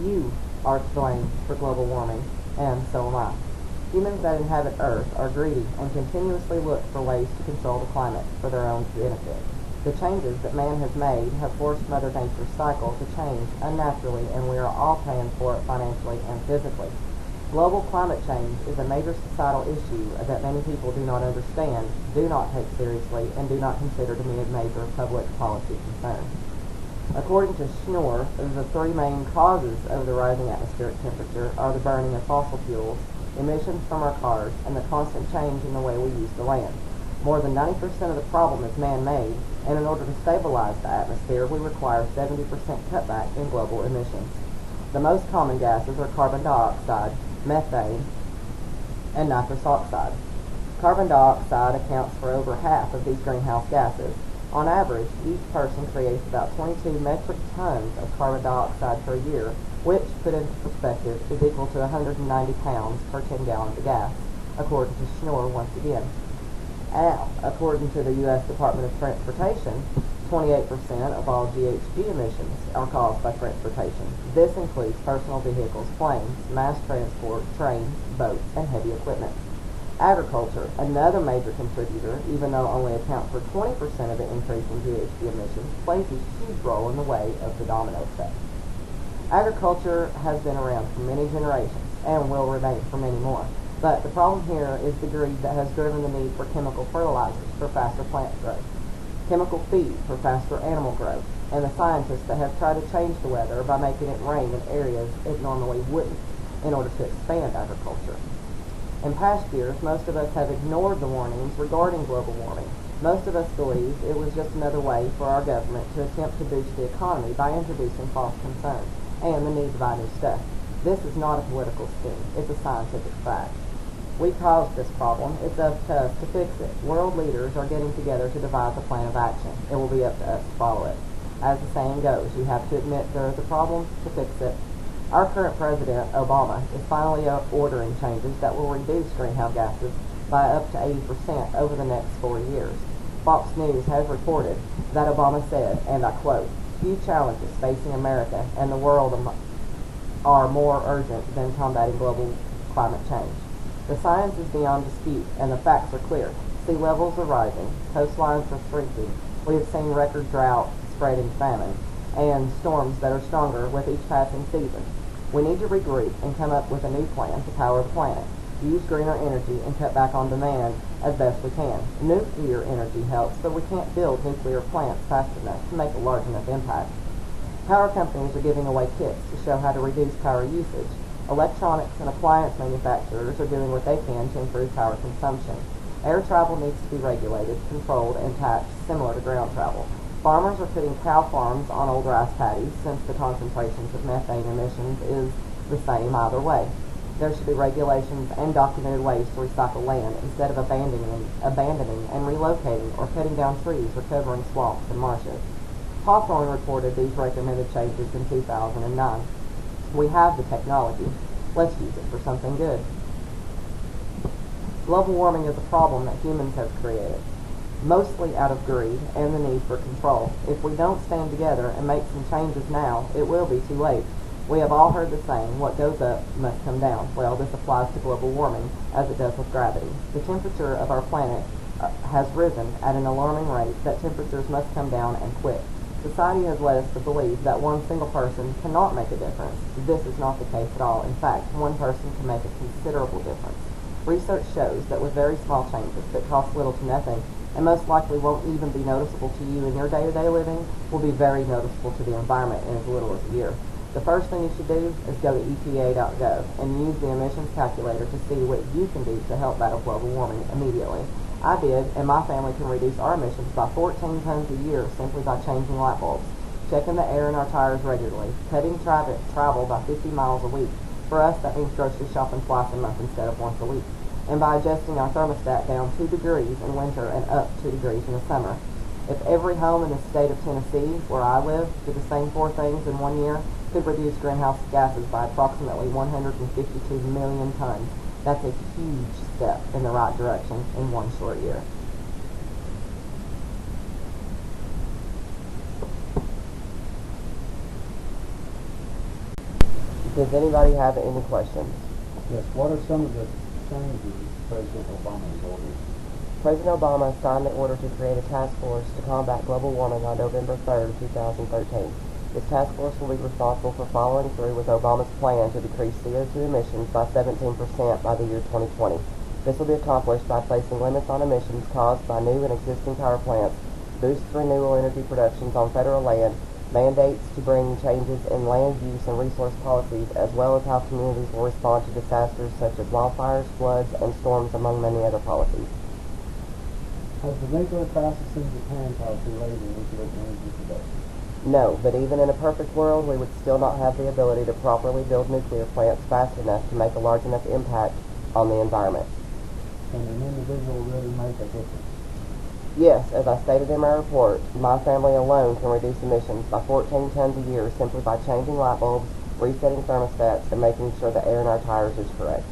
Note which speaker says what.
Speaker 1: You are to blame for global warming, and so am I. Humans that inhabit Earth are greedy and continuously look for ways to control the climate for their own benefit. The changes that man has made have forced Mother Nature's cycle to change unnaturally, and we are all paying for it financially and physically. Global climate change is a major societal issue that many people do not understand, do not take seriously, and do not consider to be a major public policy concern. According to Schnorr, the three main causes of the rising atmospheric temperature are the burning of fossil fuels, emissions from our cars, and the constant change in the way we use the land. More than 90% of the problem is man-made, and in order to stabilize the atmosphere, we require 70% cutback in global emissions. The most common gases are carbon dioxide, methane, and nitrous oxide. Carbon dioxide accounts for over half of these greenhouse gases. On average, each person creates about 22 metric tons of carbon dioxide per year, which, put into perspective, is equal to 190 pounds per 10 gallons of gas, according to Schnorr once again. Now, according to the U.S. Department of Transportation, 28% of all GHG emissions are caused by transportation. This includes personal vehicles, planes, mass transport, trains, boats, and heavy equipment. Agriculture, another major contributor, even though only accounts for 20% of the increase in GHG emissions, plays a huge role in the way of the domino effect. Agriculture has been around for many generations and will remain for many more. But the problem here is the greed that has driven the need for chemical fertilizers for faster plant growth, chemical feed for faster animal growth, and the scientists that have tried to change the weather by making it rain in areas it normally wouldn't in order to expand agriculture. In past years, most of us have ignored the warnings regarding global warming. Most of us believed it was just another way for our government to attempt to boost the economy by introducing false concerns and the need to buy new stuff. This is not a political scheme. It's a scientific fact. We caused this problem. It's up to us to fix it. World leaders are getting together to devise a plan of action. It will be up to us to follow it. As the saying goes, you have to admit there is a problem to fix it. Our current president, Obama, is finally ordering changes that will reduce greenhouse gases by up to 80% over the next 4 years. Fox News has reported that Obama said, and I quote, "Few challenges facing America and the world are more urgent than combating global climate change. The science is beyond dispute, and the facts are clear. Sea levels are rising, coastlines are shrinking, we have seen record drought, spreading famine, and storms that are stronger with each passing season. We need to regroup and come up with a new plan to power the planet, use greener energy, and cut back on demand as best we can. Nuclear energy helps, but we can't build nuclear plants fast enough to make a large enough impact. Power companies are giving away kits to show how to reduce power usage. Electronics and appliance manufacturers are doing what they can to improve power consumption. Air travel needs to be regulated, controlled, and taxed similar to ground travel. Farmers are putting cow farms on old rice paddies since the concentrations of methane emissions is the same either way. There should be regulations and documented ways to recycle land instead of abandoning and relocating or cutting down trees or covering swamps and marshes. Hawthorne reported these recommended changes in 2009. We have the technology. Let's use it for something good. Global warming is a problem that humans have created, mostly out of greed and the need for control. If we don't stand together and make some changes now, it will be too late. We have all heard the saying, what goes up must come down. Well, this applies to global warming as it does with gravity. The temperature of our planet has risen at an alarming rate that temperatures must come down and quick. Society has led us to believe that one single person cannot make a difference. This is not the case at all. In fact, one person can make a considerable difference. Research shows that with very small changes that cost little to nothing, and most likely won't even be noticeable to you in your day-to-day living, will be very noticeable to the environment in as little as a year. The first thing you should do is go to EPA.gov and use the emissions calculator to see what you can do to help battle global warming immediately. I did, and my family can reduce our emissions by 14 tons a year simply by changing light bulbs, checking the air in our tires regularly, cutting travel by 50 miles a week. For us, that means grocery shopping twice a month instead of once a week, and by adjusting our thermostat down 2 degrees in winter and up 2 degrees in the summer. If every home in the state of Tennessee, where I live, did the same 4 things in 1 year, could reduce greenhouse gases by approximately 152 million tons. That's a huge step in the right direction in 1 short year.
Speaker 2: Does anybody have any questions?
Speaker 3: Yes, what are some of the changes President Obama has ordered?
Speaker 2: President Obama signed the order to create a task force to combat global warming on November 3rd, 2013. This task force will be responsible for following through with Obama's plan to decrease CO2 emissions by 17% by the year 2020. This will be accomplished by placing limits on emissions caused by new and existing power plants, boosts renewable energy productions on federal land, mandates to bring changes in land use and resource policies, as well as how communities will respond to disasters such as wildfires, floods, and storms, among many other policies.
Speaker 3: Has the nuclear crisis in Japan caused delays in nuclear energy production?
Speaker 2: No, but even in a perfect world, we would still not have the ability to properly build nuclear plants fast enough to make a large enough impact on the environment.
Speaker 3: Can an individual really make a difference?
Speaker 2: Yes, as I stated in my report, my family alone can reduce emissions by 14 tons a year simply by changing light bulbs, resetting thermostats, and making sure the air in our tires is correct.